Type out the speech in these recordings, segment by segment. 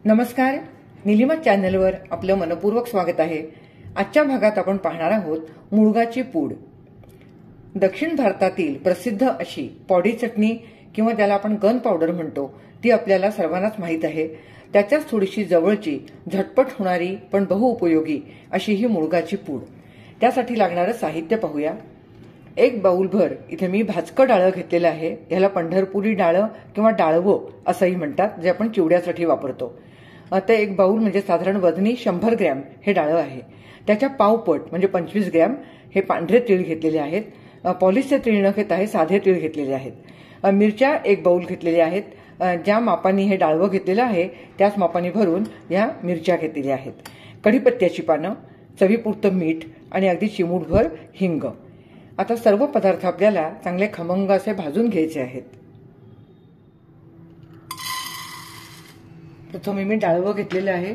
नमस्कार, निलिमा चॅनलवर आपलं मनपूर्वक स्वागत आहे। आजच्या भागात आपण पाहणार आहोत मुळगाची पूड। दक्षिण भारतातील प्रसिद्ध अशी पॉडी चटणी किंवा ज्याला आपण गन पावडर म्हणतो ती आपल्याला सर्वांनाच माहित आहे। त्याच्याच थोडीशी जवळची, झटपट होणारी पण बहुउपयोगी अशी ही मुळगाची पूड। त्यासाठी लागणारे साहित्य पाहूया। एक बाउलभर इथे मी भाजकं डाळं घेतलेलं आहे। याला पंढरपुरी डाळं किंवा डाळवं असंही म्हणतात, जे आपण चिवड्यासाठी वापरतो। ते एक बाउल म्हणजे साधारण वजनी 100 ग्रॅम हे डाळं आहे। त्याच्या पावपट म्हणजे 25 ग्रॅम हे पांढरे तीळ घेतलेले आहेत। पॉलिशचे तीळ न घेता हे साधे तीळ घेतलेले आहेत। मिरच्या एक बाउल घेतलेल्या आहेत। ज्या मापाने हे डाळवं घेतलेलं आहे त्याच मापाने भरून या मिरच्या घेतलेल्या आहेत। कढीपत्त्याची पानं, चवीपुरतं मीठ आणि अगदी चिमूटभर हिंग। आता सर्व पदार्थ आपल्याला चांगले खमंग असे भाजून घ्यायचे आहेत। प्रथम मी डाळवं घेतलेलं आहे।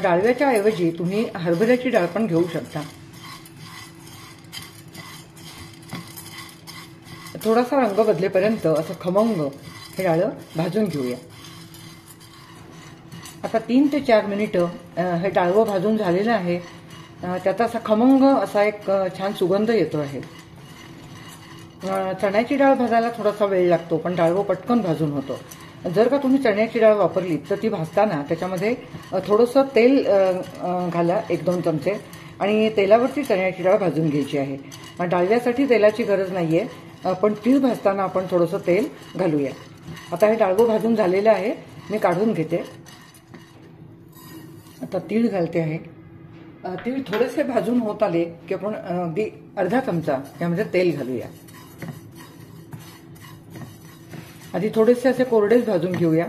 डाळव्याच्या ऐवजी तुम्ही हरभऱ्याची डाळ पण घेऊ शकता। थोडासा रंग बदलेपर्यंत असं खमंग हे डाळं भाजून घेऊया। आता 3 ते 4 मिनिटं हे डाळवं भाजून झालेलं आहे। त्याचा असा खमंग असा एक छान सुगंध येतो आहे। चण्याची डाळ भाजायला थोडासा वेळ लागतो, पण डाळवं पटकन भाजून होतो। जर का तुम्ही चण्याची डाळ वापरली तर ती भाजताना त्याच्यामध्ये थोडंसं तेल घाला, 1-2 चमचे, आणि तेलावरती चण्याची डाळ भाजून घ्यायची आहे। डाळव्यासाठी तेलाची गरज नाहीये, पण तीळ भाजताना आपण थोडंसं तेल घालूया। आता हे डाळवं भाजून झालेलं आहे, मी काढून घेते। आता तीळ घालते आहे। तीळ थोडेसे भाजून होत आले की आपण अगदी अर्धा चमचा यामध्ये तेल घालूया। आधी थोडेसे असे कोरडेच भाजून घेऊया।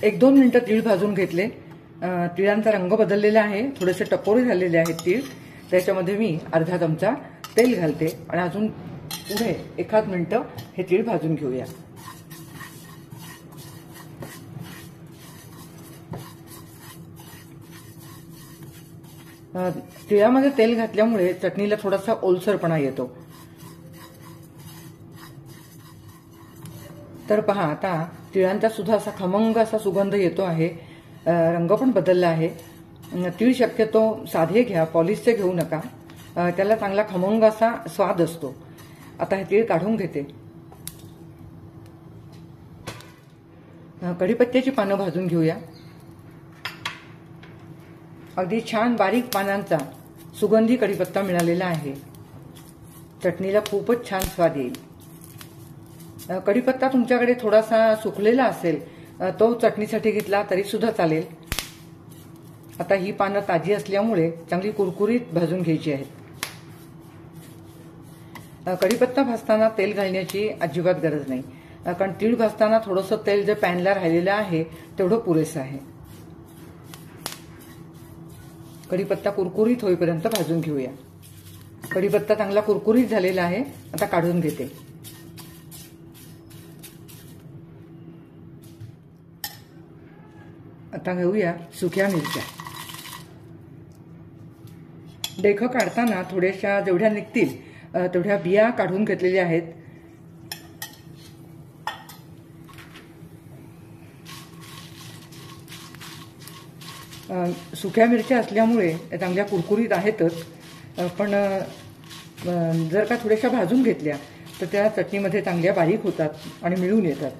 1-2 मिनिटं तीळ भाजून घेतले। तिळांचा रंग बदललेला आहे, थोडेसे टपोरे झालेले आहेत तीळ। त्याच्यामध्ये मी अर्धा चमचा तेल घालते आणि अजून पुढे 1 मिनिटं हे तीळ भाजून घेऊया। तिळामध्ये तेल घातल्यामुळे चटणीला थोडासा ओलसरपणा येतो। तर पहा, आता तिळांचा सुद्धा असा खमंग असा सुगंध येतो आहे। रंग पण बदलला आहे। तीळ शक्यतो साधे घ्या, पॉलिशचे घेऊ नका, त्याला चांगला खमंग असा स्वाद असतो। आता हे तीळ काढून घेते। कढीपत्त्याची पानं भाजून घेऊया। अगदी छान बारीक पानांचा सुगंधी कढीपत्ता मिळालेला आहे। चटणीला खूपच छान स्वाद येईल। कढीपत्ता तुमच्याकडे थोडासा सुकलेला असेल तो चटणीसाठी घेतला तरी सुद्धा चालेल। आता ही पानं ताजी असल्यामुळे चांगली कुरकुरीत भाजून घ्यायची आहेत। कढीपत्ता भाजताना तेल घालण्याची अजिबात गरज नाही, कारण तीळ भाजताना थोडंसं तेल जे पॅनला राहिलेलं आहे तेवढं पुरेसं आहे। कढीपत्ता कुरकुरीत होईपर्यंत भाजून घेऊया। कढीपत्ता चांगला कुरकुरीत झालेला आहे, आता काढून घेते। आता घेऊया सुक्या मिरच्या। देठ काढताना थोड्याशा जेवढ्या निघतील तेवढ्या बिया काढून घेतलेल्या आहेत। सुक्या मिरच्या असल्यामुळे चांगल्या कुरकुरीत आहेतच, पण जर का थोड्याशा भाजून घेतल्या तर त्या चटणीमध्ये चांगल्या बारीक होतात आणि मिळून येतात।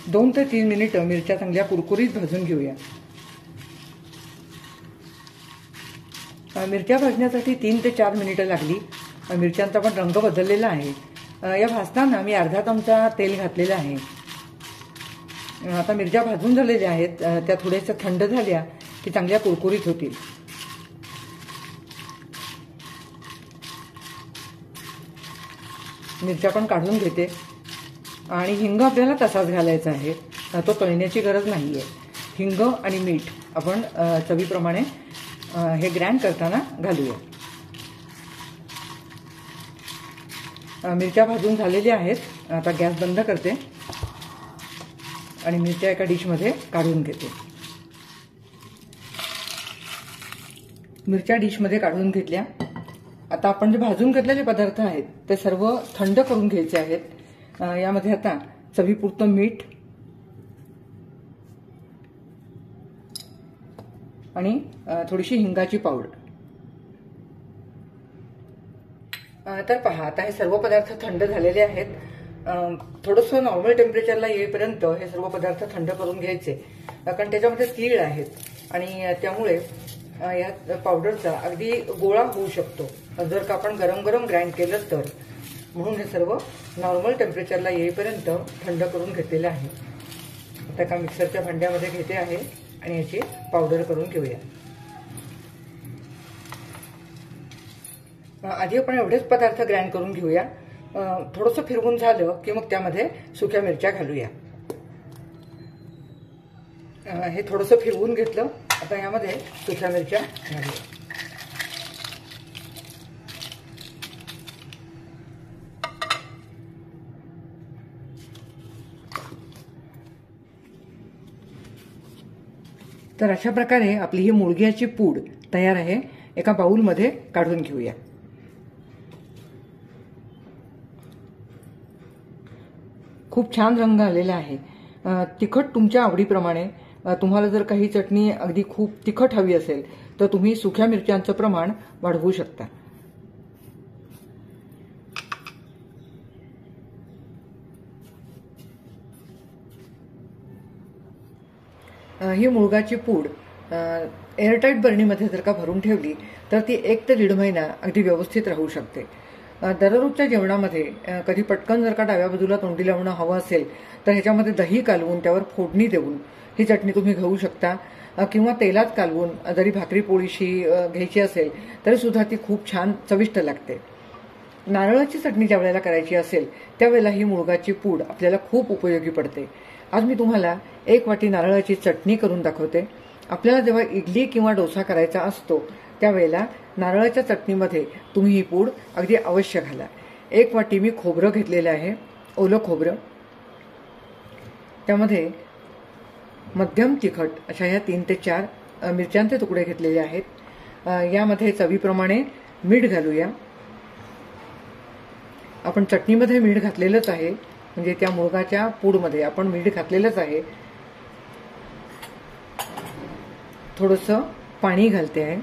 दोन ते 3 मिनिटं मिरच्या चांगल्या कुरकुरीत भाजून घेऊया। मिरच्या भाजण्यासाठी 3 ते 4 मिनिटं लागली। मिरच्यांचा पण रंग बदललेला आहे। या भाजताना मी अर्धा चमचा तेल घातलेलं आहे। आता मिरच्या भाजून झालेल्या आहेत, त्या थोड्याशा थंड झाल्या की चांगल्या कुरकुरीत होतील। मिरच्या पण काढून घेते आणि हिंग आपल्याला तसाच घालायचा आहे, तो तळण्याची गरज नाहीये। हिंग आणि मीठ आपण चवीप्रमाणे हे ग्राइंड करताना घालूया। मिरच्या भाजून झालेल्या आहेत। आता गॅस बंद करते आणि मिरच्या एका डिशमध्ये काढून घेते। मिरच्या डिशमध्ये काढून घेतल्या. आता आपण जे भाजून घेतलेले पदार्थ आहेत ते सर्व थंड करून घ्यायचे आहेत. यामध्ये आता चवीपुरतं मीठ आणि थोडीशी हिंगाची पावडर. तर पहा, आता हे सर्व पदार्थ थंड झालेले आहेत. थोडंसं नॉर्मल टेम्परेचरला येईपर्यंत हे सर्व पदार्थ थंड करून घ्यायचे, कारण त्याच्यामध्ये तीळ आहेत आणि त्यामुळे या पावडरचा अगदी गोळा होऊ शकतो जर का आपण गरम गरम ग्राइंड केलं तर. म्हणून हे सर्व नॉर्मल टेम्परेचरला येईपर्यंत थंड करून घेतलेले आहे. आता एका मिक्सरच्या भांड्यामध्ये घेते आहे आणि याची पावडर करून घेऊया. आधी आपण एवढेच पदार्थ ग्राइंड करून घेऊया. थोडंसं फिरवून झालं की मग त्यामध्ये सुक्या मिरच्या घालूया. हे थोडंसं फिरवून घेतलं. आता यामध्ये सुक्या मिरच्या घालूया. तर अशा प्रकारे आपली ही मुळग्याची पूड तयार आहे. एका बाउलमध्ये काढून घेऊया. खूप छान रंग आलेला आहे. तिखट तुमच्या आवडीप्रमाणे. तुम्हाला जर काही चटणी अगदी खूप तिखट हवी असेल तर तुम्ही सुक्या मिरच्यांचं प्रमाण वाढवू शकता. ही मुळगाची पूड एअरटाईट बरणीमध्ये जर का भरून ठेवली तर ती 1 ते 1.5 महिना अगदी व्यवस्थित राहू शकते. दररोजच्या जेवणामध्ये कधी पटकन जर का डाव्या बाजूला तोंडी लावणं हवं असेल तर ह्याच्यामध्ये दही कालवून त्यावर फोडणी देऊन ही चटणी तुम्ही घेऊ शकता. किंवा तेलात कालवून जरी भाकरी पोळीशी घ्यायची असेल तरी सुद्धा ती खूप छान चविष्ट लागते. नारळाची चटणी ज्या वेळेला करायची असेल त्यावेळेला ही मुळगाची पूड आपल्याला खूप उपयोगी पडते. आज मी तुम्हाला 1 वाटी नारळाची चटणी करून दाखवते. आपल्याला जेव्हा इडली किंवा डोसा करायचा असतो त्यावेळेला नारळाच्या चटणीमध्ये तुम्ही ही पूड अगदी अवश्य घाला. 1 वाटी मी खोबरं घेतलेलं आहे, ओलं खोबरं. त्यामध्ये मध्यम तिखट अशा ह्या 3 ते 4 मिरच्यांचे तुकडे घेतलेले आहेत. यामध्ये चवीप्रमाणे मीठ घालूया. आपण चटणीमध्ये मीठ घातलेलंच आहे, म्हणजे त्या मुळगाच्या पूडमध्ये आपण मीठ घातलेलंच आहे. थोडंसं पाणी घालते आहे.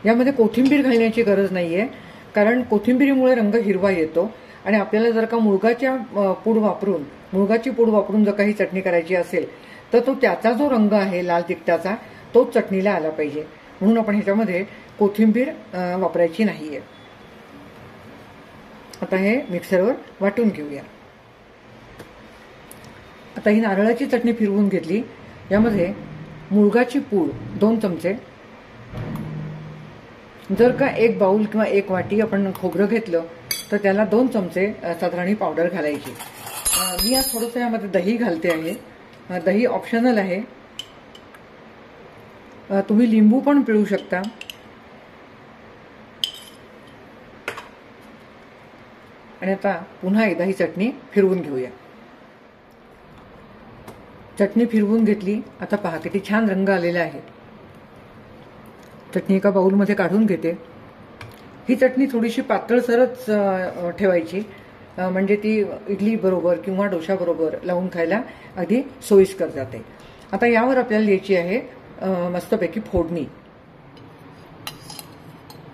यामध्ये कोथिंबीर घालण्याची गरज नाहीये, कारण कोथिंबीरीमुळे रंग हिरवा येतो आणि आपल्याला जर का मुळगाची पूड वापरून जर काही चटणी करायची असेल तर तो त्याचा जो रंग आहे लाल तिखटाचा तोच चटणीला आला पाहिजे. म्हणून आपण ह्याच्यामध्ये कोथिंबीर वापरायची नाहीये. आता हे मिक्सरवर वाटून घेऊया. आता ही नारळाची चटणी फिरवून घेतली. यामध्ये मुळगाची पूड 2 चमचे. जर का 1 बाउल किंवा 1 वाटी आपण खोबरं घेतलं तर त्याला 2 चमचे साधारण पावडर घालायची. मी आज थोडंसं यामध्ये दही घालते आहे. दही ऑप्शनल आहे. तुम्ही लिंबू पण पिळू शकता. आणि आता पुन्हा एकदा ही चटणी फिरवून घेऊया. चटणी फिरवून घेतली. आता पहा किती छान रंग आलेला आहे. चटणी एका बाउलमध्ये काढून घेते. ही चटणी थोडीशी पातळसरच ठेवायची, म्हणजे ती इडली बरोबर किंवा डोशाबरोबर लावून खायला अगदी सोयीस्कर जाते. आता यावर आपल्याला द्यायची आहे मस्तपैकी फोडणी.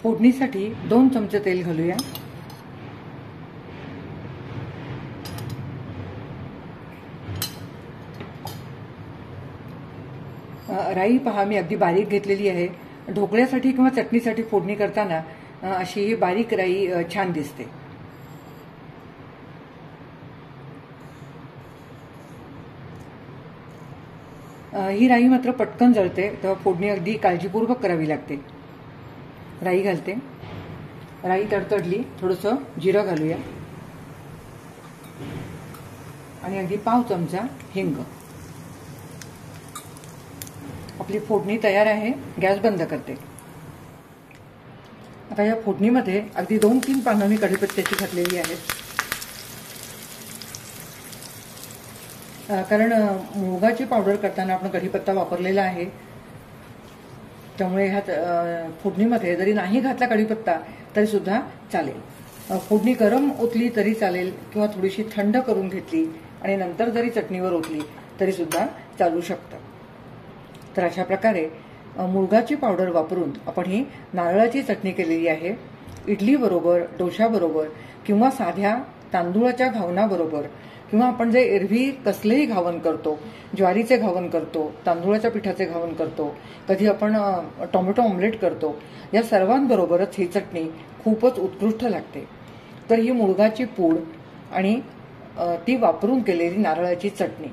फोडणीसाठी 2 चमचे तेल घालूया. राई पहा मी अगदी बारीक घेतलेली आहे. ढोकळ्यासाठी किंवा चटणीसाठी फोडणी करताना अशी ही बारीक राई छान दिसते. ही राई मात्र पटकन जळते, तेव्हा फोडणी अगदी काळजीपूर्वक करावी लागते. राई घालते. राई तडतडली, थोडंसं जिरं घालूया आणि अगदी पाव चमचा हिंग. आपली फोडणी तयार आहे. गॅस बंद करते. आता या फोडणीमध्ये अगदी 2-3 पानं मी कढीपत्त्याची घातलेली आहेत, कारण मुगाची पावडर करताना आपण कढीपत्ता वापरलेला आहे. त्यामुळे ह्या फोडणीमध्ये जरी नाही घातला कढीपत्ता तरी सुद्धा चालेल. फोडणी गरम ओतली तरी चालेल किंवा थोडीशी थंड करून घेतली आणि नंतर जरी चटणीवर ओतली तरी सुद्धा चालू शकतं. तर अशा प्रकारे मुळगाची पावडर वापरून आपण ही नारळाची चटणी केलेली आहे. इडली बरोबर, डोशाबरोबर किंवा साध्या तांदूळाच्या घावनाबरोबर किंवा आपण जे एरवी कसलेही घावन करतो, ज्वारीचे घावन करतो, तांदूळाच्या पिठाचे घावन करतो, कधी आपण टोमॅटो ऑमलेट करतो, या सर्वांबरोबरच ही चटणी खूपच उत्कृष्ट लागते. तर ही मुळगाची पूड आणि ती वापरून केलेली नारळाची चटणी,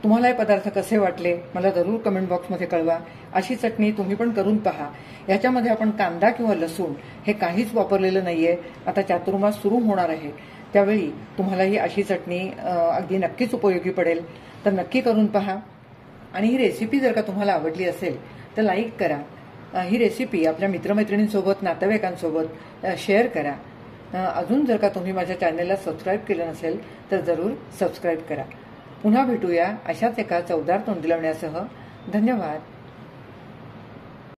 तुम्हाला हे पदार्थ कसे वाटले मला जरूर कमेंट बॉक्समध्ये कळवा. अशी चटणी तुम्ही पण करून पहा. याच्यामध्ये आपण कांदा किंवा लसूण हे काहीच वापरलेलं नाहीये. आता चातुर्मास सुरू होणार आहे, त्यावेळी तुम्हाला ही अशी चटणी अगदी नक्कीच उपयोगी पडेल. तर नक्की करून पहा. आणि ही रेसिपी जर का तुम्हाला आवडली असेल तर लाईक करा. ही रेसिपी आपल्या मित्रमैत्रिणींसोबत, नातेवाईकांसोबत शेअर करा. अजून जर का तुम्ही माझ्या चॅनलला सबस्क्राईब केलं नसेल तर जरूर सबस्क्राईब करा. पुन्हा भेटूया अशाच एका चवदार तोंडलिवण्यासह. धन्यवाद.